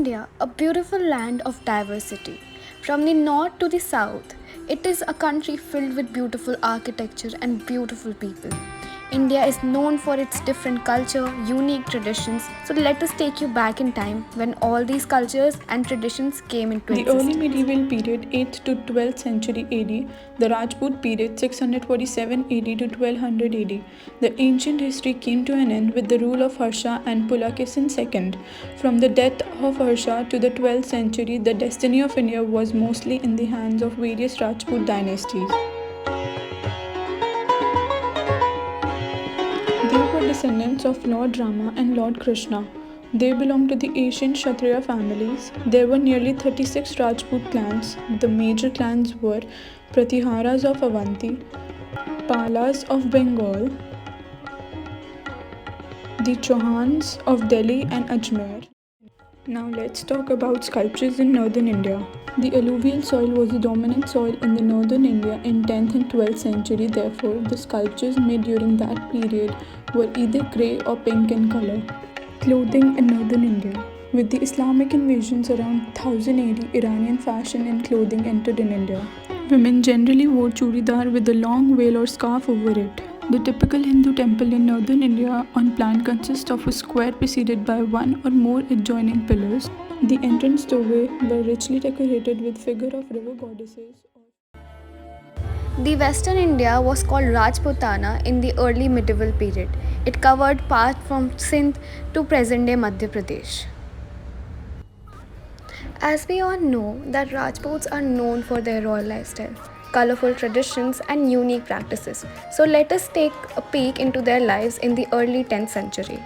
India, a beautiful land of diversity. From the north to the south, it is a country filled with beautiful architecture and beautiful people. India is known for its different culture, unique traditions. So let us take you back in time when all these cultures and traditions came into The early existence. medieval period 8th to 12th century AD, the Rajput period 647 AD to 1200 AD. The ancient history came to an end with the rule of Harsha and Pulakeshin II. From the death of Harsha to the 12th century, the destiny of India was mostly in the hands of various Rajput dynasties. They were descendants of Lord Rama and Lord Krishna. They belonged to the ancient Kshatriya families. There were nearly 36 Rajput clans. The major clans were Pratiharas of Avanti, Palas of Bengal, the Chauhans of Delhi and Ajmer. Now let's talk about sculptures in northern India. The alluvial soil was the dominant soil in the northern India in 10th and 12th century. Therefore, the sculptures made during that period were either grey or pink in color. Clothing in northern India. With the Islamic invasions around 1000 AD, Iranian fashion and clothing entered in India. Women generally wore churidar with a long veil or scarf over it. The typical Hindu temple in northern India on plan consists of a square preceded by one or more adjoining pillars. The entrance doorway were richly decorated with figure of river goddesses. The Western India was called Rajputana in the early medieval period. It covered part from Sindh to present-day Madhya Pradesh. As we all know that Rajputs are known for their royal lifestyle, colorful traditions and unique practices. So let us take a peek into their lives in the early 10th century.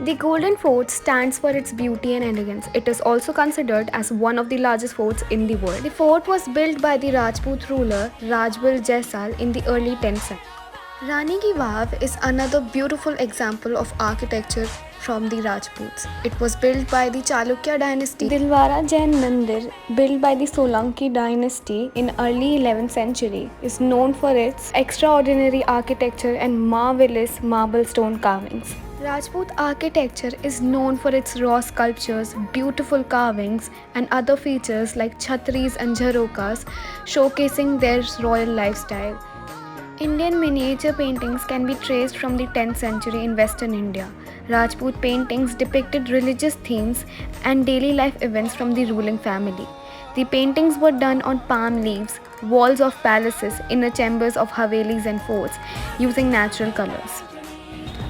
The Golden Fort stands for its beauty and elegance. It is also considered as one of the largest forts in the world. The fort was built by the Rajput ruler Rajbal Jaisal in the early 10th century. Rani Ki Vav is another beautiful example of architecture from the Rajputs. It was built by the Chalukya dynasty. Dilwara Jain Mandir, built by the Solanki dynasty in early 11th century, is known for its extraordinary architecture and marvelous marble stone carvings. Rajput architecture is known for its raw sculptures, beautiful carvings, and other features like chhatris and jharokas, showcasing their royal lifestyle. Indian miniature paintings can be traced from the 10th century in Western India. Rajput paintings depicted religious themes and daily life events from the ruling family. The paintings were done on palm leaves, walls of palaces, inner chambers of havelis and forts, using natural colors.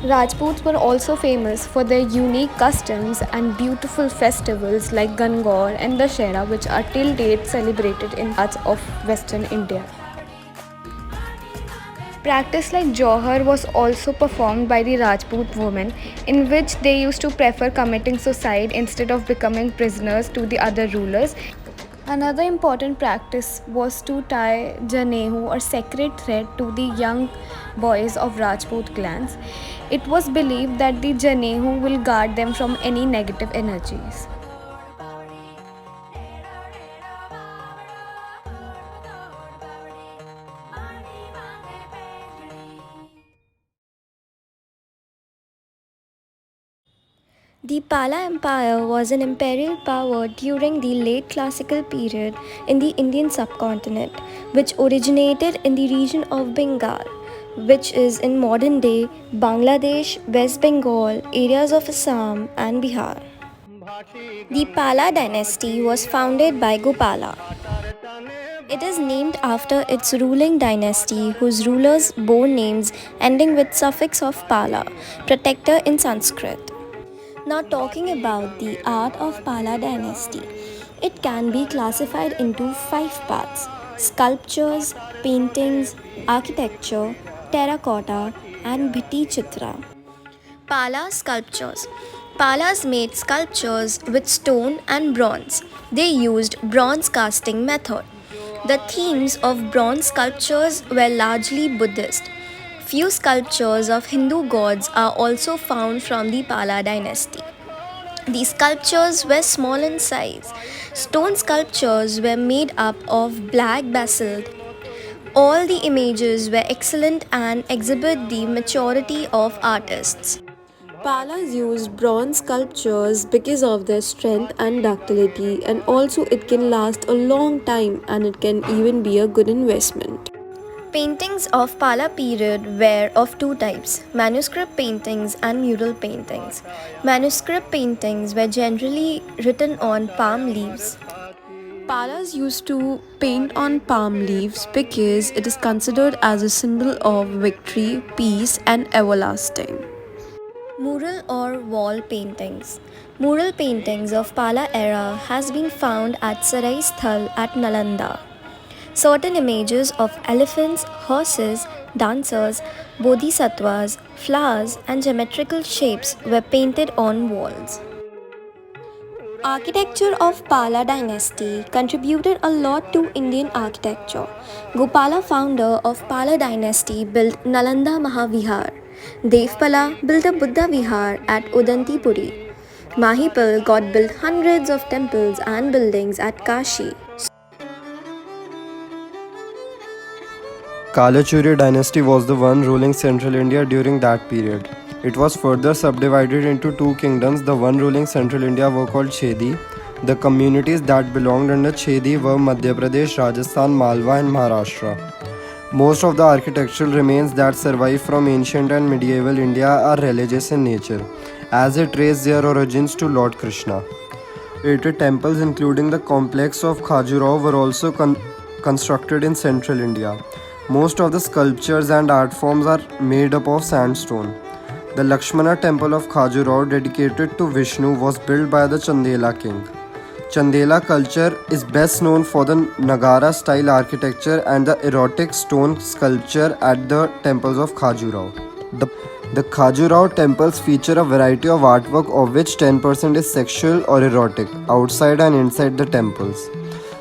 Rajputs were also famous for their unique customs and beautiful festivals like Gangor and Dashera, which are till date celebrated in parts of Western India. Practice like Johar was also performed by the Rajput women, in which they used to prefer committing suicide instead of becoming prisoners to the other rulers. Another important practice was to tie janehu or sacred thread to the young boys of Rajput clans. It was believed that the janehu will guard them from any negative energies. The Pala Empire was an imperial power during the late classical period in the Indian subcontinent, which originated in the region of Bengal, which is in modern day Bangladesh, West Bengal, areas of Assam, and Bihar. The Pala dynasty was founded by Gopala. It is named after its ruling dynasty, whose rulers bore names ending with suffix of Pala, protector in Sanskrit. Now, talking about the art of Pala dynasty, it can be classified into five parts: sculptures, paintings, architecture, terracotta, and Bhiti Chitra. Pala sculptures. Palas made sculptures with stone and bronze. They used bronze casting method. The themes of bronze sculptures were largely Buddhist. Few sculptures of Hindu gods are also found from the Pala dynasty. These sculptures were small in size. Stone sculptures were made up of black basalt. All the images were excellent and exhibit the maturity of artists. Palas used bronze sculptures because of their strength and ductility, and also it can last a long time and it can even be a good investment. Paintings of Pala period were of two types, manuscript paintings and mural paintings. Manuscript paintings were generally written on palm leaves. Palas used to paint on palm leaves because it is considered as a symbol of victory, peace, and everlasting. Mural or wall paintings. Mural paintings of Pala era has been found at Sarai Sthal at Nalanda. Certain images of elephants, horses, dancers, bodhisattvas, flowers, and geometrical shapes were painted on walls. Architecture of Pala dynasty contributed a lot to Indian architecture. Gopala, founder of Pala dynasty, built Nalanda Mahavihar. Devpala built a Buddha Vihar at Udantipuri. Mahipal got built hundreds of temples and buildings at Kashi. Kalachuri dynasty was the one ruling central India during that period. It was further subdivided into two kingdoms. The one ruling central India were called Chedi. The communities that belonged under Chedi were Madhya Pradesh, Rajasthan, Malwa and Maharashtra. Most of the architectural remains that survive from ancient and medieval India are religious in nature, as it traces their origins to Lord Krishna. 80 temples, including the complex of Khajuraho, were also constructed in central India. Most of the sculptures and art forms are made up of sandstone. The Lakshmana temple of Khajuraho, dedicated to Vishnu, was built by the Chandela king. Chandela culture is best known for the Nagara style architecture and the erotic stone sculpture at the temples of Khajuraho. The Khajuraho temples feature a variety of artwork, of which 10% is sexual or erotic, outside and inside the temples.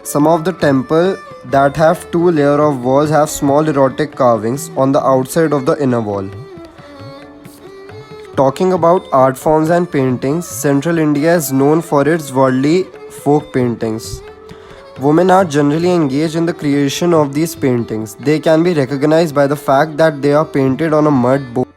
Some of the temples that have two layers of walls have small erotic carvings on the outside of the inner wall. Talking about art forms and paintings, Central India is known for its worldly folk paintings. Women are generally engaged in the creation of these paintings. They can be recognized by the fact that they are painted on a mud board.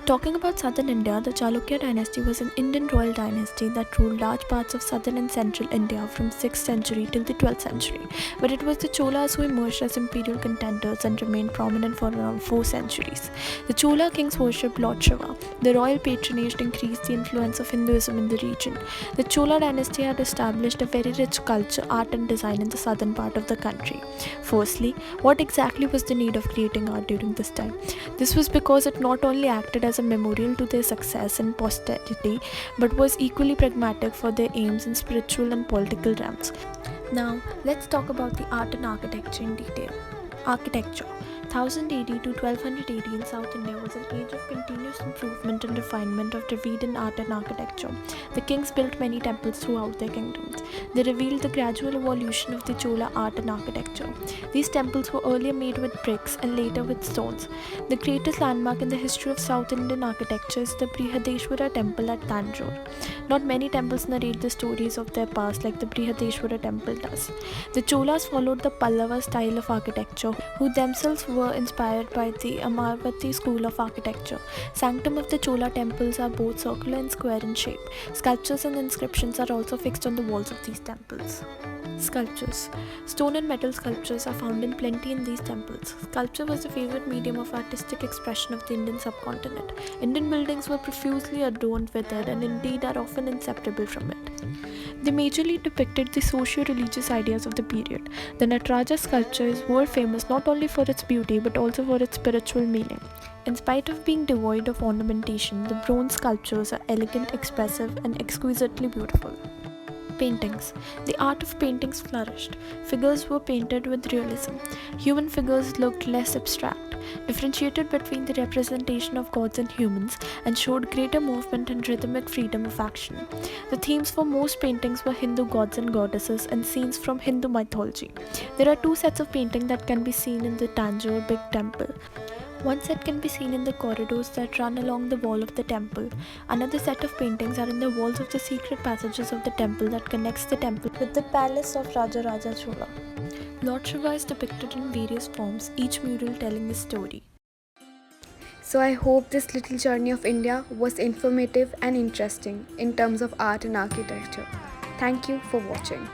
Talking about southern India, the Chalukya dynasty was an Indian royal dynasty that ruled large parts of southern and central India from 6th century till the 12th century. But it was the Cholas who emerged as imperial contenders and remained prominent for around 4 centuries. The Chola kings worshipped Lord Shiva. The royal patronage increased the influence of Hinduism in the region. The Chola dynasty had established a very rich culture, art and design in the southern part of the country. Firstly, what exactly was the need of creating art during this time? This was because it not only acted as a memorial to their success and posterity, but was equally pragmatic for their aims in spiritual and political realms. Now, let's talk about the art and architecture in detail. Architecture. 1080 to 1200 AD in South India was an age of continuous improvement and refinement of Dravidian art and architecture. The kings built many temples throughout their kingdoms. They revealed the gradual evolution of the Chola art and architecture. These temples were earlier made with bricks and later with stones. The greatest landmark in the history of South Indian architecture is the Brihadeshwara temple at Tanjore. Not many temples narrate the stories of their past like the Brihadeshwara temple does. The Cholas followed the Pallava style of architecture, who themselves were inspired by the Amaravati school of architecture. Sanctum of the Chola temples are both circular and square in shape. Sculptures and inscriptions are also fixed on the walls of these temples. Sculptures. Stone and metal sculptures are found in plenty in these temples. Sculpture was the favorite medium of artistic expression of the Indian subcontinent. Indian buildings were profusely adorned with it and indeed are often inseparable from it. They majorly depicted the socio-religious ideas of the period. The Nataraja sculpture is world famous not only for its beauty but also for its spiritual meaning. In spite of being devoid of ornamentation, the bronze sculptures are elegant, expressive, and exquisitely beautiful. Paintings. The art of paintings flourished. Figures were painted with realism. Human figures looked less abstract, differentiated between the representation of gods and humans, and showed greater movement and rhythmic freedom of action. The themes for most paintings were Hindu gods and goddesses and scenes from Hindu mythology. There are 2 sets of painting that can be seen in the Tanjore Big Temple. One set can be seen in the corridors that run along the wall of the temple. Another set of paintings are in the walls of the secret passages of the temple that connects the temple with the palace of Raja Chola. Lord Shiva is depicted in various forms, each mural telling a story. So I hope this little journey of India was informative and interesting in terms of art and architecture. Thank you for watching.